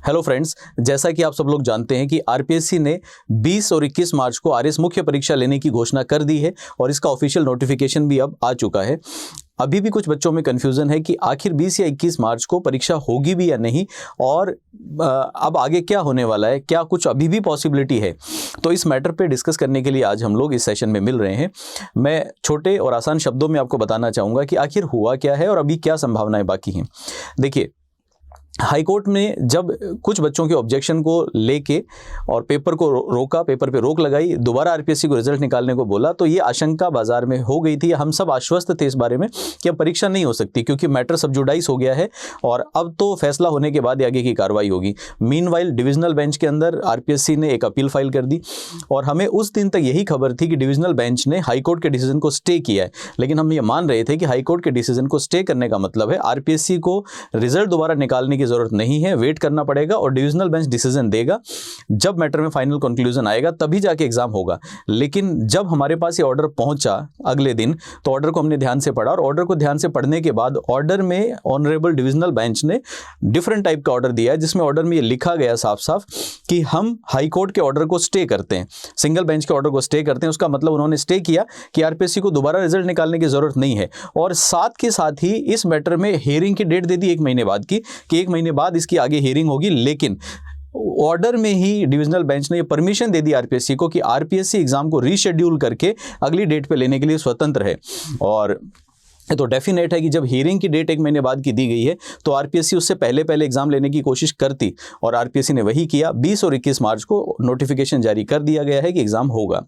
Hello friends, जैसा कि आप सब लोग जानते हैं कि आरपीएससी ने 20 और 21 मार्च को आरएस मुख्य परीक्षा लेने की घोषणा कर दी है और इसका ऑफिशियल नोटिफिकेशन भी अब आ चुका है। अभी भी कुछ बच्चों में कन्फ्यूज़न है कि आखिर 20 या 21 मार्च को परीक्षा होगी भी या नहीं और अब आगे क्या होने वाला है, क्या कुछ अभी भी पॉसिबिलिटी है। तो इस मैटर पे डिस्कस करने के लिए आज हम लोग इस सेशन में मिल रहे हैं। मैं छोटे और आसान शब्दों में आपको बताना चाहूँगा कि आखिर हुआ क्या है और अभी क्या संभावनाएं बाकी हैं। देखिए, हाईकोर्ट ने जब कुछ बच्चों के ऑब्जेक्शन को लेके और पेपर को रोका, पेपर पे रोक लगाई, दोबारा आरपीएससी को रिजल्ट निकालने को बोला, तो ये आशंका बाजार में हो गई थी। हम सब आश्वस्त थे इस बारे में कि अब परीक्षा नहीं हो सकती क्योंकि मैटर सब जुडाइस हो गया है और अब तो फैसला होने के बाद आगे की कार्रवाई होगी। मीनवाइल डिविजनल बेंच के अंदर आरपीएससी ने एक अपील फाइल कर दी और हमें उस दिन तक यही खबर थी कि डिविजनल बेंच ने हाईकोर्ट के डिसीजन को स्टे किया है, लेकिन हम ये मान रहे थे कि हाईकोर्ट के डिसीजन को स्टे करने का मतलब है आरपीएससी को रिजल्ट दोबारा निकालने की जरूरत नहीं है, वेट करना पड़ेगा और डिविजनल बेंच डिसीजन देगा। जब मैटर में फाइनल कंक्लूजन आएगा तभी जाके एग्जाम होगा। लेकिन जब हमारे पास ये ऑर्डर पहुंचा अगले दिन, तो ऑर्डर को हमने ध्यान से पढ़ा और ऑर्डर को ध्यान से पढ़ने के बाद ऑर्डर में ऑनरेबल डिविजनल बेंच ने डिफरेंट टाइप का ऑर्डर दिया है, जिसमें ऑर्डर में ये लिखा गया साफ साफ कि हम हाईकोर्ट के ऑर्डर को स्टे करते हैं, सिंगल बेंच के ऑर्डर को स्टे करते हैं। उसका मतलब उन्होंने स्टे किया कि आरपीएससी को दोबारा रिजल्ट निकालने की जरूरत नहीं है और साथ के साथ ही इस मैटर में हियरिंग की डेट दे दी 1 महीने बाद की कि 1 महीने बाद इसकी आगे हियरिंग होगी। लेकिन ऑर्डर में ही डिविजनल बेंच ने ये परमिशन दे दी आरपीएससी को कि आरपीएससी एग्जाम को रीशेड्यूल करके अगली डेट पे लेने के लिए स्वतंत्र है। और तो डेफिनेट है कि जब हियरिंग की डेट 1 महीने बाद की दी गई है तो आरपीएससी उससे पहले एग्जाम लेने की कोशिश करती और आरपीएससी ने वही किया। 20 और 21 मार्च को नोटिफिकेशन जारी कर दिया गया है कि एग्जाम होगा।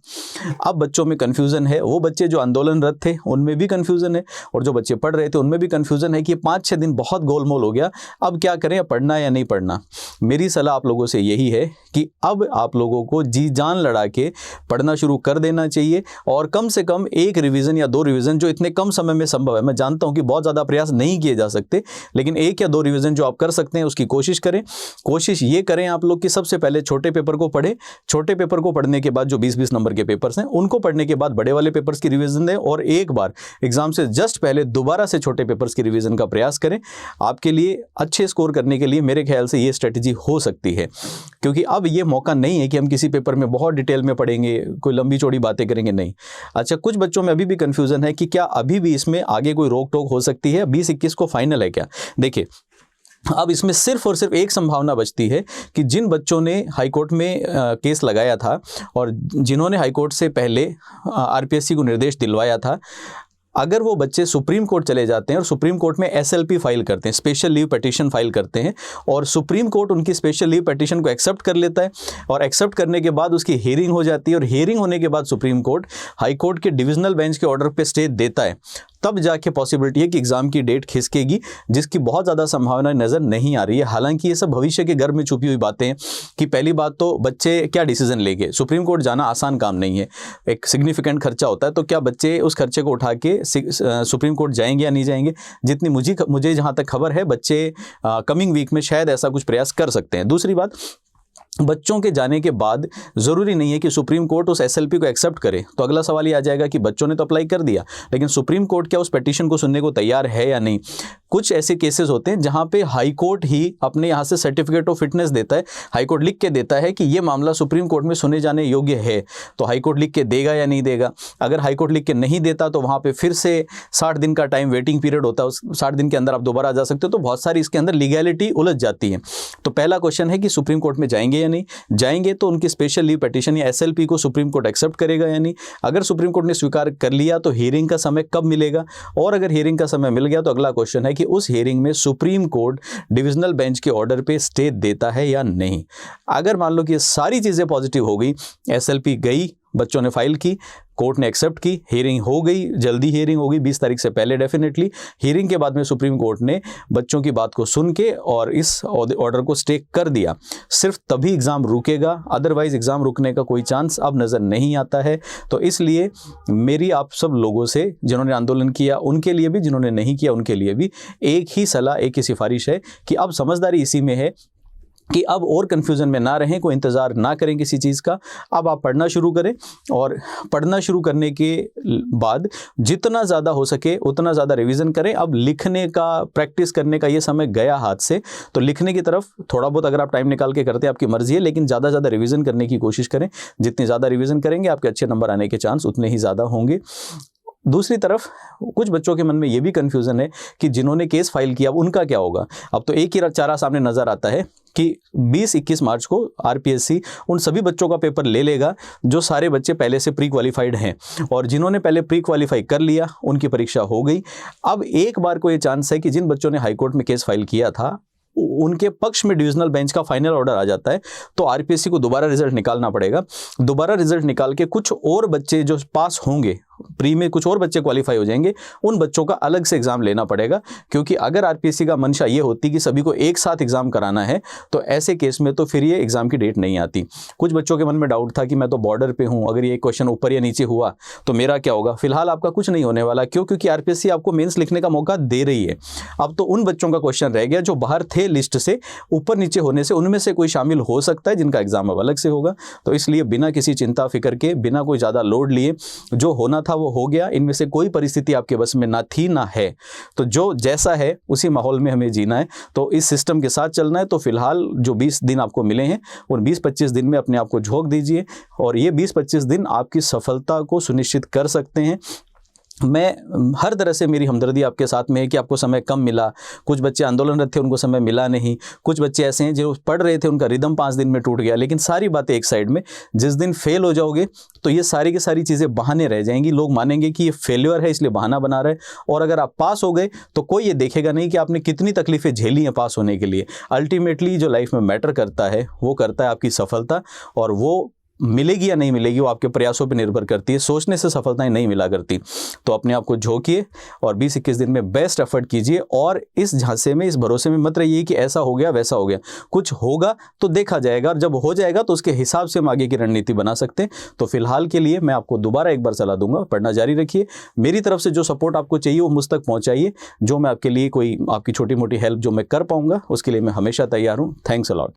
अब बच्चों में कन्फ्यूजन है, वो बच्चे जो आंदोलनरत थे उनमें भी कन्फ्यूजन है और जो बच्चे पढ़ रहे थे उनमें भी कन्फ्यूजन है कि 5-6 दिन बहुत गोलमोल हो गया, अब क्या करें, पढ़ना या नहीं पढ़ना। मेरी सलाह आप लोगों से यही है कि अब आप लोगों को जी जान लड़ा के पढ़ना शुरू कर देना चाहिए और कम से कम 1 रिवीजन या 2 रिवीजन जो इतने कम समय में संभव है। मैं जानता हूं कि बहुत ज्यादा प्रयास नहीं किए जा सकते, लेकिन 1 या 2 रिवीजन जो आप कर सकते हैं उसकी कोशिश करें। कोशिश ये करें आप लोग कि सबसे पहले छोटे पेपर को पढ़ें, छोटे पेपर को पढ़ने के बाद जो 20-20 नंबर के पेपर्स हैं उनको पढ़ने के बाद बड़े वाले पेपर्स की रिवीजन दें और एक बार एग्जाम से जस्ट पहले दोबारा से छोटे पेपर्स की रिवीजन का प्रयास करें। आपके लिए अच्छे स्कोर करने के लिए मेरे ख्याल से ये स्ट्रेटजी हो सकती है, क्योंकि अब ये मौका नहीं है कि हम किसी पेपर में बहुत डिटेल में पढ़ेंगे, कोई लंबी चौड़ी बातें करेंगे, नहीं। अच्छा, कुछ बच्चों में अभी भी कंफ्यूजन है कि क्या अभी भी इसमें आगे कोई रोक टोक हो सकती है, 20-21 को फाइनल है क्या। देखिए, अब इसमें सिर्फ और सिर्फ एक संभावना बचती है कि जिन बच्चों ने हाईकोर्ट में केस लगाया था और जिन्होंने हाईकोर्ट से पहले आरपीएससी को निर्देश दिलवाया था, अगर वो बच्चे सुप्रीम कोर्ट चले जाते हैं और सुप्रीम कोर्ट में एसएलपी फाइल करते हैं, स्पेशल लीव पिटीशन फाइल करते हैं, और सुप्रीम कोर्ट उनकी स्पेशल लीव पिटीशन को एक्सेप्ट कर लेता है और एक्सेप्ट करने के बाद उसकी हियरिंग हो जाती है और हियरिंग होने के बाद सुप्रीम कोर्ट हाई कोर्ट के डिविजनल बेंच के ऑर्डर पे स्टे देता है, तब जाके पॉसिबिलिटी है कि एग्जाम की डेट खिसकेगी, जिसकी बहुत ज़्यादा संभावना नज़र नहीं आ रही है। हालांकि ये सब भविष्य के गर्भ में छुपी हुई बातें हैं कि पहली बात तो बच्चे क्या डिसीजन लेंगे, सुप्रीम कोर्ट जाना आसान काम नहीं है, एक सिग्निफिकेंट खर्चा होता है, तो क्या बच्चे उस खर्चे को उठा के सुप्रीम कोर्ट जाएंगे या नहीं जाएंगे। जितनी मुझे जहाँ तक खबर है बच्चे कमिंग वीक में शायद ऐसा कुछ प्रयास कर सकते हैं। दूसरी बात, बच्चों के जाने के बाद ज़रूरी नहीं है कि सुप्रीम कोर्ट उस एसएलपी को एक्सेप्ट करे। तो अगला सवाल ये आ जाएगा कि बच्चों ने तो अप्लाई कर दिया, लेकिन सुप्रीम कोर्ट क्या उस पिटीशन को सुनने को तैयार है या नहीं। कुछ ऐसे केसेस होते हैं जहां पे हाई कोर्ट ही अपने यहाँ से सर्टिफिकेट ऑफ फिटनेस देता है, हाई कोर्ट लिख के देता है कि ये मामला सुप्रीम कोर्ट में सुने जाने योग्य है, तो हाई कोर्ट लिख के देगा या नहीं देगा। अगर हाई कोर्ट लिख के नहीं देता तो वहाँ पर फिर से 60 दिन का टाइम वेटिंग पीरियड होता है, उस 60 दिन के अंदर आप दोबारा जा सकते हो। तो बहुत सारी इसके अंदर लीगैलिटी उलझ जाती है। तो पहला क्वेश्चन है कि सुप्रीम कोर्ट में जाएंगे या नहीं, जाएंगे तो उनकी स्पेशल लीव पिटीशन या एसएलपी को सुप्रीम कोर्ट एक्सेप्ट करेगा या नहीं। अगर सुप्रीम कोर्ट ने स्वीकार कर लिया तो हियरिंग का समय कब मिलेगा, और अगर हियरिंग का समय मिल गया तो अगला क्वेश्चन है कि उस हियरिंग में सुप्रीम कोर्ट डिविजनल बेंच के ऑर्डर पे स्टे देता है या नहीं। अगर मान लो कि ये सारी चीजें पॉजिटिव हो गई, एसएलपी गई, बच्चों ने फाइल की, कोर्ट ने एक्सेप्ट की, हियरिंग हो गई, जल्दी हियरिंग होगी 20 तारीख से पहले डेफिनेटली। हियरिंग के बाद में सुप्रीम कोर्ट ने बच्चों की बात को सुन के और इस ऑर्डर को स्टे कर दिया, सिर्फ तभी एग्जाम रुकेगा, अदरवाइज एग्जाम रुकने का कोई चांस अब नज़र नहीं आता है। तो इसलिए मेरी आप सब लोगों से, जिन्होंने आंदोलन किया उनके लिए भी, जिन्होंने नहीं किया उनके लिए भी, एक ही सलाह, एक ही सिफारिश है कि अब समझदारी इसी में है कि अब और कन्फ्यूज़न में ना रहें, कोई इंतज़ार ना करें किसी चीज़ का। अब आप पढ़ना शुरू करें और पढ़ना शुरू करने के बाद जितना ज़्यादा हो सके उतना ज़्यादा रिवीजन करें। अब लिखने का, प्रैक्टिस करने का ये समय गया हाथ से, तो लिखने की तरफ थोड़ा बहुत अगर आप टाइम निकाल के करते हैं आपकी मर्ज़ी है, लेकिन ज़्यादा ज़्यादा रिवीजन करने की कोशिश करें। जितनी ज़्यादा रिवीजन करेंगे आपके अच्छे नंबर आने के चांस उतने ही ज़्यादा होंगे। दूसरी तरफ कुछ बच्चों के मन में ये भी कन्फ्यूज़न है कि जिन्होंने केस फाइल किया अब उनका क्या होगा। अब तो एक ही चारा सामने नज़र आता है कि 20-21 मार्च को आरपीएससी उन सभी बच्चों का पेपर ले लेगा जो सारे बच्चे पहले से प्री क्वालिफाइड हैं, और जिन्होंने पहले प्री क्वालिफाई कर लिया उनकी परीक्षा हो गई। अब एक बार को ये चांस है कि जिन बच्चों ने हाईकोर्ट में केस फाइल किया था उनके पक्ष में डिविजनल बेंच का फाइनल ऑर्डर आ जाता है, तो आरपीएससी को दोबारा रिजल्ट निकालना पड़ेगा। दोबारा रिजल्ट निकाल के कुछ और बच्चे जो पास होंगे प्री में, कुछ और बच्चे क्वालिफाई हो जाएंगे, उन बच्चों का अलग से एग्जाम लेना पड़ेगा। क्योंकि अगर आरपीएससी का मंशा ये होती कि सभी को एक साथ एग्जाम कराना है तो ऐसे केस में तो फिर ये एग्जाम की डेट नहीं आती। कुछ बच्चों के मन में डाउट था कि मैं तो बॉर्डर पे हूँ, अगर ये क्वेश्चन ऊपर या नीचे हुआ तो मेरा क्या होगा। फिलहाल आपका कुछ नहीं होने वाला। क्यों? क्योंकि आरपीएससी आपको मेंस लिखने का मौका दे रही है। अब तो उन बच्चों का क्वेश्चन रह गया जो बाहर थे लिस्ट से, ऊपर नीचे होने से उनमें से कोई शामिल हो सकता है जिनका एग्जाम अब अलग से होगा। तो इसलिए बिना किसी चिंता फिक्र के, बिना कोई ज़्यादा लोड लिए, जो होना था वो हो गया। इनमें से कोई परिस्थिति आपके बस में ना थी ना है, तो जो जैसा है उसी माहौल में हमें जीना है, तो इस सिस्टम के साथ चलना है। तो फिलहाल जो 20 दिन आपको मिले हैं उन 20-25 दिन में अपने आप को झोंक दीजिए, और ये 20-25 दिन आपकी सफलता को सुनिश्चित कर सकते हैं। मैं हर तरह से, मेरी हमदर्दी आपके साथ में है कि आपको समय कम मिला। कुछ बच्चे आंदोलनरत थे, उनको समय मिला नहीं। कुछ बच्चे ऐसे हैं जो पढ़ रहे थे, उनका रिदम 5 दिन में टूट गया। लेकिन सारी बातें एक साइड में, जिस दिन फेल हो जाओगे तो ये सारी की सारी चीज़ें बहाने रह जाएंगी। लोग मानेंगे कि ये फेल्योर है इसलिए बहाना बना रहा है, और अगर आप पास हो गए तो कोई ये देखेगा नहीं कि आपने कितनी तकलीफ़ें झेली हैं पास होने के लिए। अल्टीमेटली जो लाइफ में मैटर करता है वो करता है आपकी सफलता, और वो मिलेगी या नहीं मिलेगी वो आपके प्रयासों पर निर्भर करती है। सोचने से सफलताएं नहीं मिला करती। तो अपने आप को झोंकिए और 20-21 दिन में बेस्ट एफर्ट कीजिए, और इस झांसे में, इस भरोसे में मत रहिए कि ऐसा हो गया वैसा हो गया। कुछ होगा तो देखा जाएगा, और जब हो जाएगा तो उसके हिसाब से हम आगे की रणनीति बना सकते हैं। तो फिलहाल के लिए मैं आपको दोबारा एक बार सलाह दूंगा, पढ़ना जारी रखिए। मेरी तरफ से जो सपोर्ट आपको चाहिए वो मुझ तक पहुँचाइए। जो मैं आपके लिए कोई आपकी छोटी मोटी हेल्प जो मैं कर पाऊँगा उसके लिए मैं हमेशा तैयार हूँ। Thanks a lot.